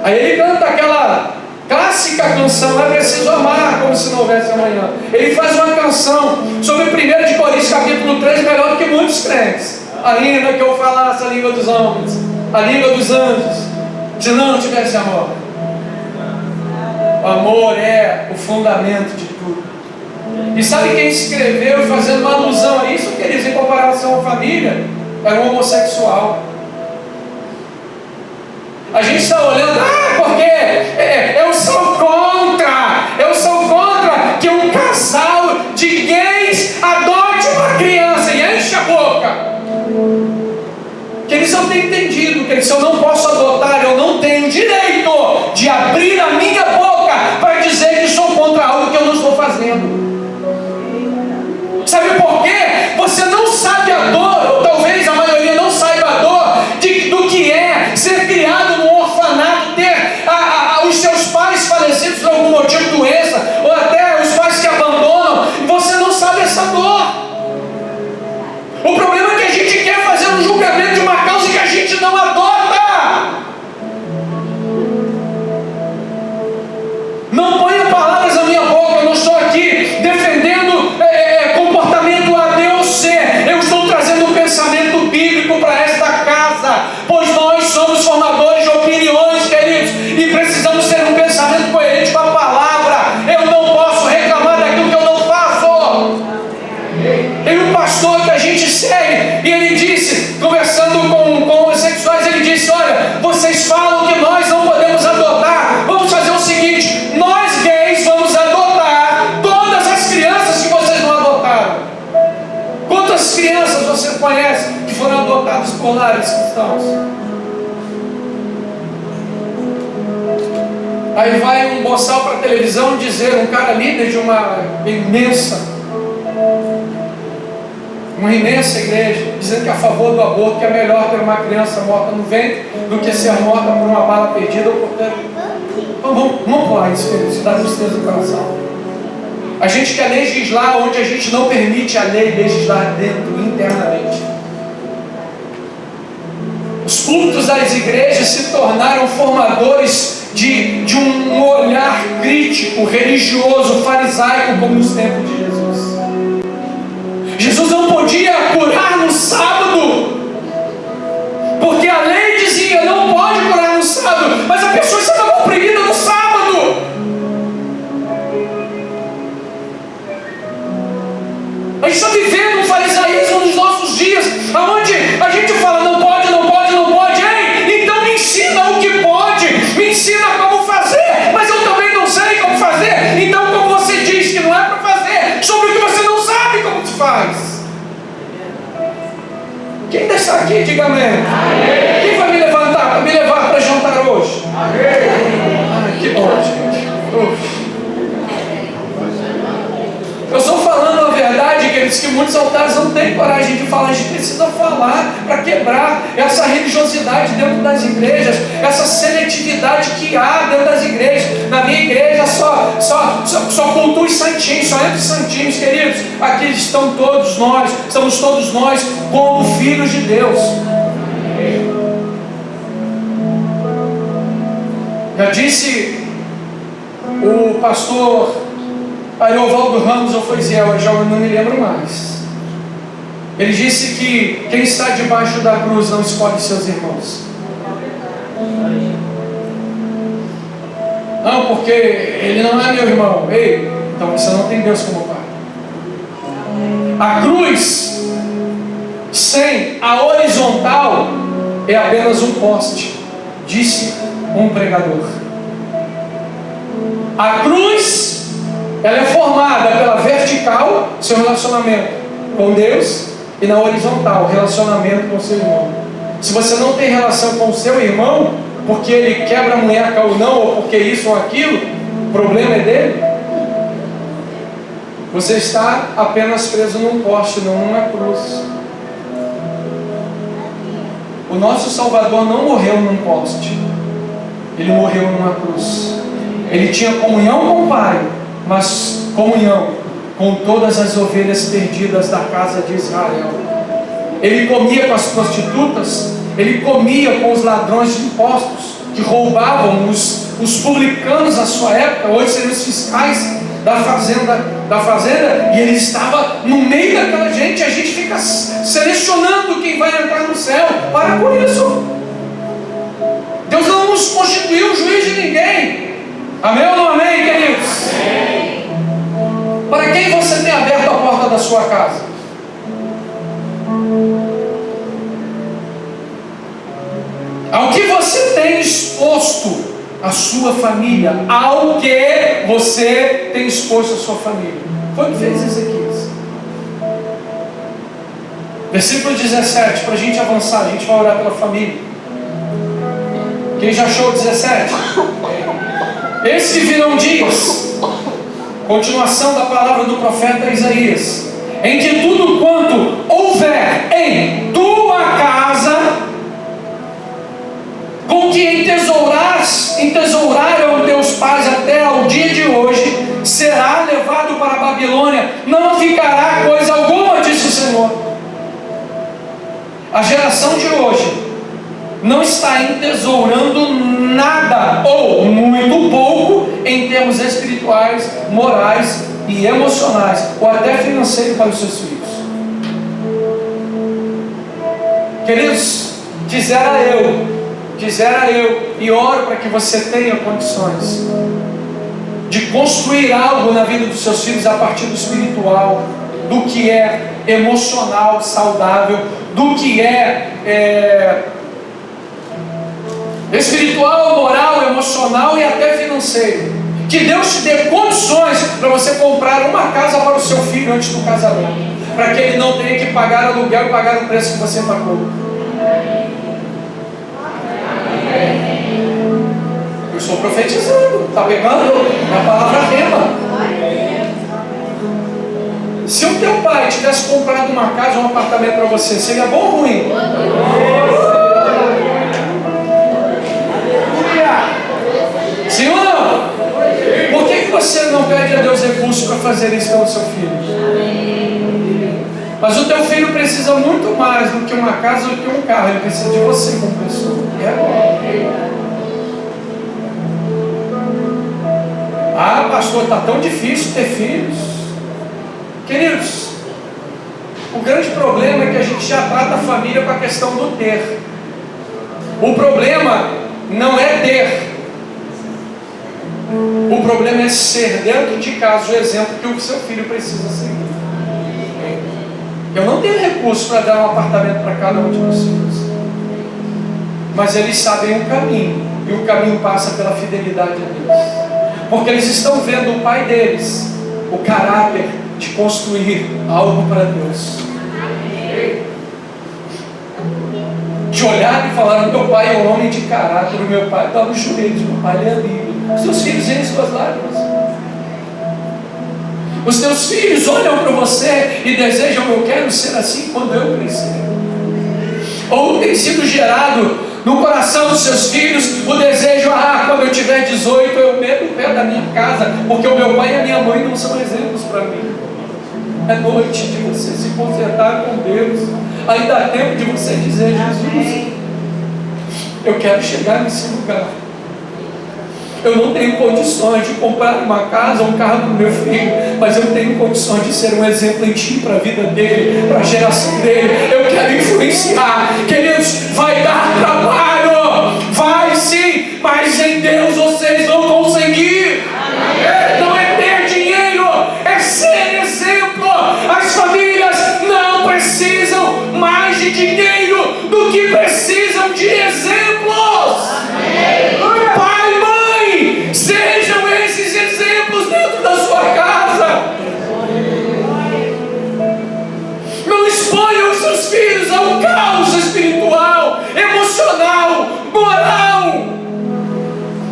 Aí ele canta aquela clássica canção: é preciso amar como se não houvesse amanhã. Ele faz uma canção sobre 1 de Coríntios capítulo 3, melhor do que muitos crentes. Ainda que eu falasse a língua dos homens, a língua dos anjos, se não tivesse amor. O amor é o fundamento de tudo. E sabe quem escreveu, fazendo uma alusão a isso, queridos, em comparação à família? É um homossexual. A gente está olhando, porque eu sou contra que um cara abrir a minha boca para dizer que sou contra algo que eu não estou fazendo. Sabe por quê? Você não sabe a dor, ou talvez a maioria não saiba a dor do que é ser criado num orfanato, ter os seus pais falecidos por algum motivo, doença, ou até os pais que abandonam, e você não sabe essa dor. O problema é que a gente quer fazer um julgamento de uma causa que a gente não adota. Não ponha palavras na minha boca, eu não estou aqui defendendo comportamento A, B ou C. Eu estou trazendo um pensamento bíblico para esta casa, pois nós somos formadores de opiniões, queridos, e precisamos ter um pensamento coerente com a palavra. Eu não posso reclamar daquilo que eu não faço. Tem um pastor que a gente segue, e ele disse, conversando com homossexuais, ele disse: olha, vocês falam que nós não podemos adotar, vamos fazer o seguinte, nós gays vamos adotar todas as crianças que vocês não adotaram. Quantas crianças você conhece que foram adotadas por lares cristãos? Aí vai um boçal para a televisão dizer, um cara líder de uma imensa igreja, dizendo que é a favor do aborto, que é melhor ter uma criança morta no ventre do que ser morta por uma bala perdida ou por ter... Então vamos pular isso, querido, isso dá tristeza no coração. A gente quer legislar onde a gente não permite a lei legislar dentro, internamente. Os cultos das igrejas se tornaram formadores de um olhar crítico, religioso, farisaico, como nos tempos de Jesus. Jesus não podia curar no sábado, porque a lei dizia, não pode curar no sábado, mas a pessoa estava oprimida no sábado. A gente está vivendo um farisaísmo nos nossos dias, onde a gente fala, não pode, não pode, não pode. Ei, então me ensina o que pode, me ensina como fazer, mas eu também não sei como fazer. Então, como você diz que não é para fazer, sobre o que você não sabe como se faz. Quem ainda está aqui, diga amém. Amém. Quem vai me levantar para me levar para jantar hoje? Amém. Ai, que bom, gente. Eu estou falando a verdade, queridos, que muitos altares não têm coragem de falar. A gente precisa falar para quebrar essa religiosidade dentro das igrejas, essa seletividade que há dentro das igrejas. Na minha igreja só cultua os santinhos, só entra os santinhos, queridos. Aqui estão todos nós, estamos todos nós como filhos de Deus. Já disse o pastor Ariovaldo Ramos ou foi Zé, eu já não me lembro mais. Ele disse que quem está debaixo da cruz não escolhe seus irmãos. Não, porque ele não é meu irmão. Ei, então você não tem Deus como pai. A cruz sem a horizontal é apenas um poste, disse um pregador. A cruz, ela é formada pela vertical, seu relacionamento com Deus, e na horizontal, relacionamento com o seu irmão. Se você não tem relação com o seu irmão, porque ele quebra a munheca ou não, ou porque isso ou aquilo, o problema é dele. Você está apenas preso num poste, não numa cruz. O nosso Salvador não morreu num poste, ele morreu numa cruz. Ele tinha comunhão com o Pai, mas comunhão com todas as ovelhas perdidas da casa de Israel. Ele comia com as prostitutas, ele comia com os ladrões de impostos, que roubavam os publicanos da sua época, hoje seriam os fiscais da fazenda, e ele estava no meio daquela gente. A gente fica selecionando quem vai entrar no céu. Para com isso. Deus não nos constituiu juiz de ninguém. Amém ou não amém, queridos? Amém. Para quem você tem aberto a porta da sua casa? Ao que você tem exposto a sua família? Ao que você tem exposto a sua família? Foi o que fez Ezequias. Versículo 17, para a gente avançar, a gente vai orar pela família. Quem já achou o 17? Eis que virão dias, continuação da palavra do profeta Isaías, em que tudo quanto houver em tua casa, com que entesouraram teus pais até ao dia de hoje, será levado para a Babilônia, não ficará coisa alguma, disse o Senhor. A geração de hoje não está entesourando nada, ou muito pouco, em termos espirituais, morais e emocionais, ou até financeiro para os seus filhos. Queridos, dizera eu, e oro para que você tenha condições de construir algo na vida dos seus filhos a partir do espiritual, do que é emocional, saudável, do que é espiritual, moral, emocional e até financeiro. Que Deus te dê condições para você comprar uma casa para o seu filho antes do casamento, para que ele não tenha que pagar aluguel e pagar o preço que você pagou. Eu estou profetizando, está pegando? É a palavra rema. Se o teu pai tivesse comprado uma casa ou um apartamento para você, seria bom ou ruim? Sim ou não? Por que você não pede a Deus recursos para fazer isso pelo seu filho? Mas o teu filho precisa muito mais do que uma casa, do que um carro. Ele precisa de você como pessoa. E agora? Ah, pastor, está tão difícil ter filhos. Queridos, o grande problema é que a gente já trata a família com a questão do ter. O problema não é ter. O problema é ser dentro de casa o exemplo que o seu filho precisa seguir. Eu não tenho recurso para dar um apartamento para cada um de vocês, mas eles sabem o caminho, e o caminho passa pela fidelidade a Deus, porque eles estão vendo o pai deles, o caráter de construir algo para Deus, de olhar e falar: meu pai é um homem de caráter, o meu pai está nos joelhos, meu pai é livre. Os teus filhos veem suas lágrimas. Os teus filhos olham para você e desejam: eu quero ser assim quando eu crescer. Ou tem sido gerado no coração dos seus filhos o desejo: quando eu tiver 18 eu meto o pé da minha casa, porque o meu pai e a minha mãe não são exemplos para mim. É noite de você se consertar com Deus. Ainda há tempo de você dizer: Jesus, eu quero chegar nesse lugar. Eu não tenho condições de comprar uma casa ou um carro para o meu filho, mas eu tenho condições de ser um exemplo em ti para a vida dele, para a geração dele. Eu quero influenciar. Queridos, vai dar trabalho, vai sim, mas em Deus vocês vão conseguir. Não é ter dinheiro, é ser exemplo. As famílias não precisam mais de dinheiro do que precisam de exemplos. Pai, mãe, sejam esses exemplos dentro da sua casa. Não exponham os seus filhos ao caos espiritual, emocional, moral.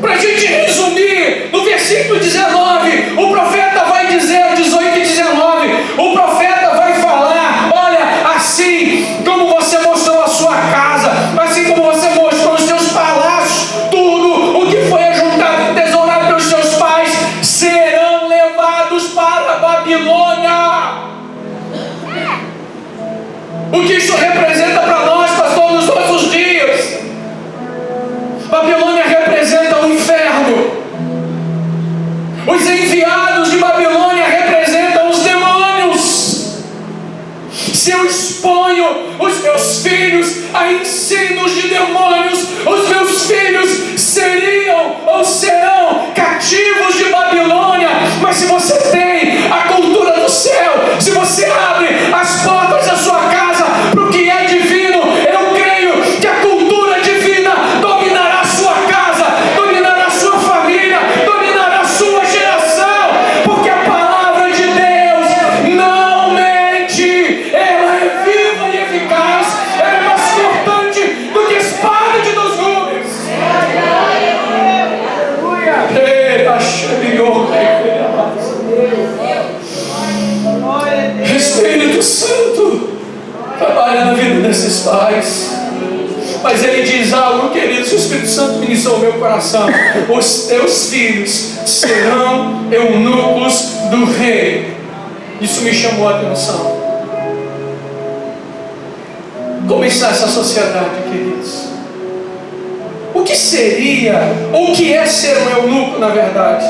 Para a gente resumir, no versículo 19, o profeta vai dizer, 18 e 19, o profeta vai falar: olha, assim como você mostrou a sua casa, assim como você mostrou os seus palácios, tudo o que foi ajuntado e tesourado pelos seus pais, serão levados para a Babilônia. O que isso representa para nós, pastor, nos nossos dias? Babilônia representa o inferno. Os enviados de Babilônia representam os demônios. Se eu exponho os meus filhos a ensinos de demônios, os meus filhos seriam ou serão cativos de Babilônia. Mas se você tem a cultura do céu, se você abre as portas da sua casa para o que é divino, eu creio que a cultura divina dominará a sua casa, dominará a sua família, dominará a sua geração, porque a palavra de Deus não mente, ela é viva e eficaz, ela é mais cortante do que espada de 2 gumes. desses pais. Mas ele diz algo, queridos, o Espírito Santo ministrou o meu coração: os teus filhos serão eunucos do rei. Isso me chamou a atenção. Como está essa sociedade, queridos? O que seria, ou o que é ser um eunuco, na verdade?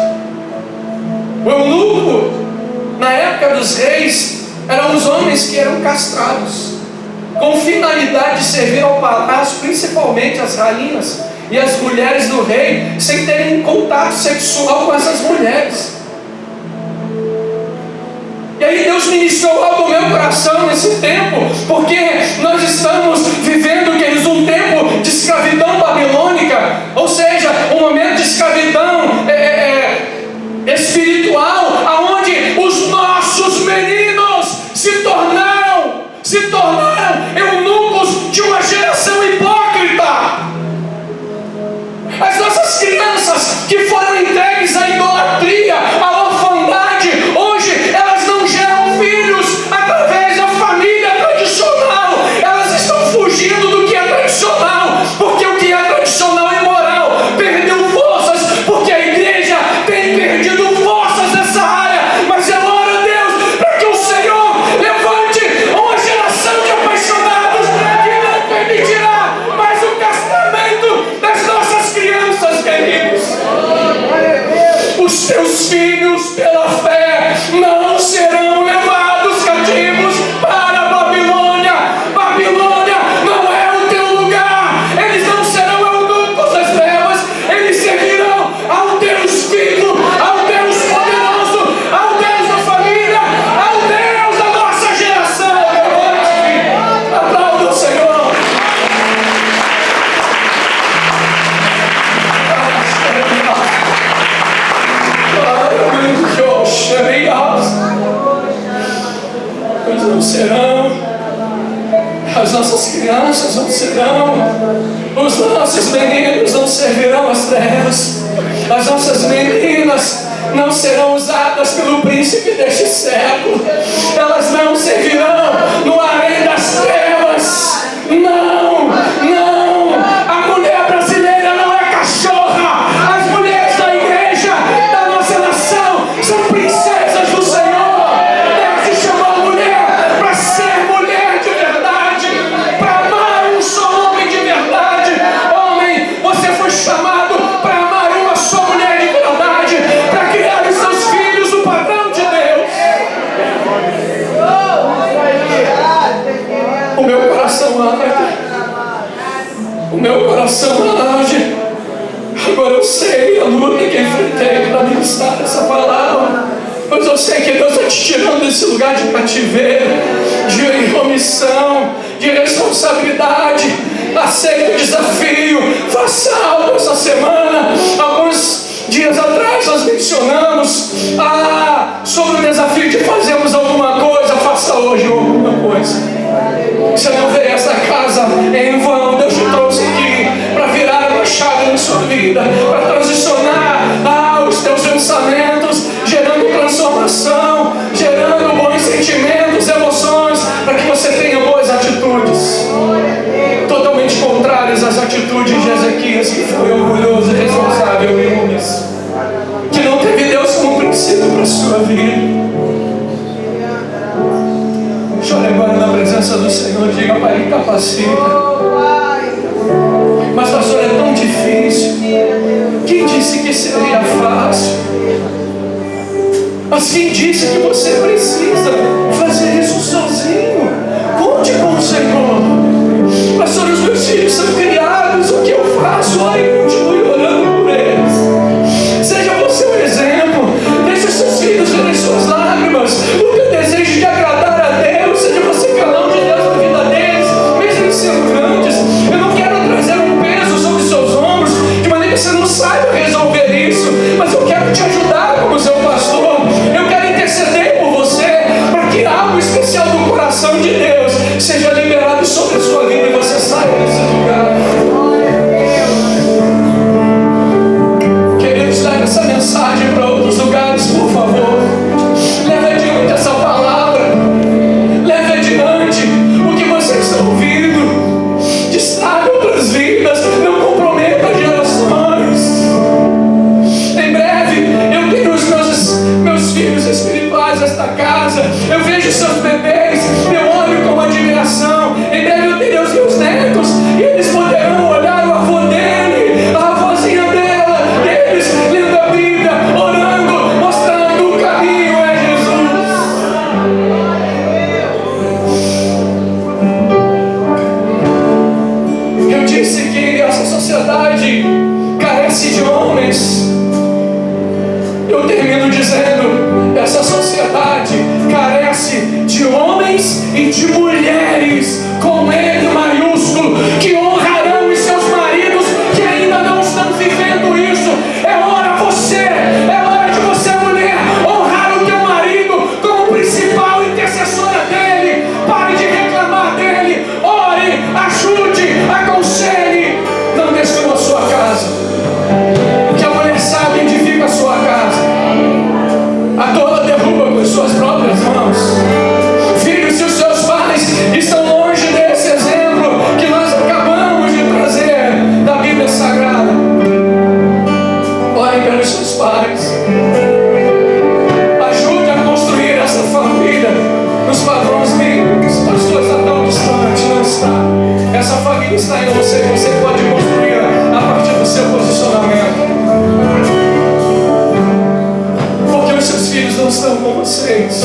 O eunuco, na época dos reis, eram os homens que eram castrados, com finalidade de servir ao palácio, principalmente as rainhas e as mulheres do rei, sem terem contato sexual com essas mulheres. E aí Deus ministrou algo ao meu coração nesse tempo, porque nós estamos vivendo, queridos, um tempo de escravidão babilônica, ou seja, um momento de escravidão espiritual, aonde os nossos meninos se tornaram eunucos de uma geração hipócrita. As nossas crianças que foram entregues à idolatria, à orfandade, hoje elas não geram filhos através da família tradicional. Elas estão fugindo do que é tradicional, porque o que é tradicional é imoral. Perdeu forças, porque a igreja tem perdido forças nessa área. Mas eu oro a Deus para que o Senhor levante uma geração de apaixonados que não permitirá mais o castramento das nossas crianças, queridos. Os teus filhos, pela fé, não serão levados cativos para a Babilônia. Babilônia não é o teu lugar. Eles não serão eunucos das trevas. Eles servirão ao Deus vivo, ao Deus poderoso, ao Deus da família, ao Deus da nossa geração. Aplauda o Senhor. Eles não serão, as nossas crianças não serão, os nossos meninos não servirão às trevas, as nossas meninas não serão usadas pelo príncipe deste século, elas não servirão no harém das trevas. Não, não, a mulher brasileira não é cachorra. As mulheres da igreja, da nossa nação, são princesas do Senhor. Deus te chamou a mulher para ser mulher de verdade, para amar um só homem de verdade. Homem, você foi chamado para amar uma só mulher de verdade, para criar os seus filhos no padrão de Deus. O meu coração arde. O meu coração arde. Agora eu sei a luta que enfrentei para ministrar essa palavra. Mas eu sei que Deus está te tirando desse lugar de cativeiro, de omissão, de responsabilidade. Aceita o desafio. Faça algo essa semana. Alguns dias atrás nós mencionamos sobre o desafio de fazermos alguma coisa. Faça hoje alguma coisa. Você não veio a essa casa em vão. Deus te trouxe aqui para virar uma chave na sua vida, para transicionar os teus pensamentos, gerando transformação, gerando bons sentimentos, emoções, para que você tenha boas atitudes, totalmente contrárias às atitudes de Ezequias, que foi orgulhoso, irresponsável e omisso, que não teve Deus como princípio para a sua vida. Chore agora na presença do Senhor. Diga: Pai, me capacita. Mas pastor, é tão difícil. Quem disse que seria fácil? Mas quem disse que você precisa fazer isso sozinho? Conte com o Senhor. Pastor, os meus filhos são criados, o que eu faço? Ore, continue orando por eles. Seja você um exemplo. Deixe os seus filhos verem suas lágrimas, o teu desejo de agradar a Deus. Seja você canal de Deus na vida deles, mesmo eles sendo grandes. Eu não quero trazer um peso sobre seus ombros, de maneira que você não saiba resolver isso, mas eu quero te ajudar como seu pastor. Eu quero interceder por você, para que termino dizendo: essa sociedade carece de homens e de mulheres com L maiúsculo, que honrarão os seus maridos que ainda não estão vivendo isso. É hora de você, mulher, honrar o teu marido como principal intercessora dele. Pare de reclamar dele, ore, ajude, aconselhe. Não destrua a sua casa, que a mulher sabe onde fica a sua casa. A tola derruba com as suas próprias mãos. Filhos, se os seus pais estão longe desse exemplo que nós acabamos de trazer da Bíblia Sagrada, orem pelos seus pais. Ajude a construir essa família nos padrões bíblicos. O pastor está tão distante, não está. Essa família está em você. Você pode construir a partir do seu posicionamento. Porque os seus filhos não estão com vocês.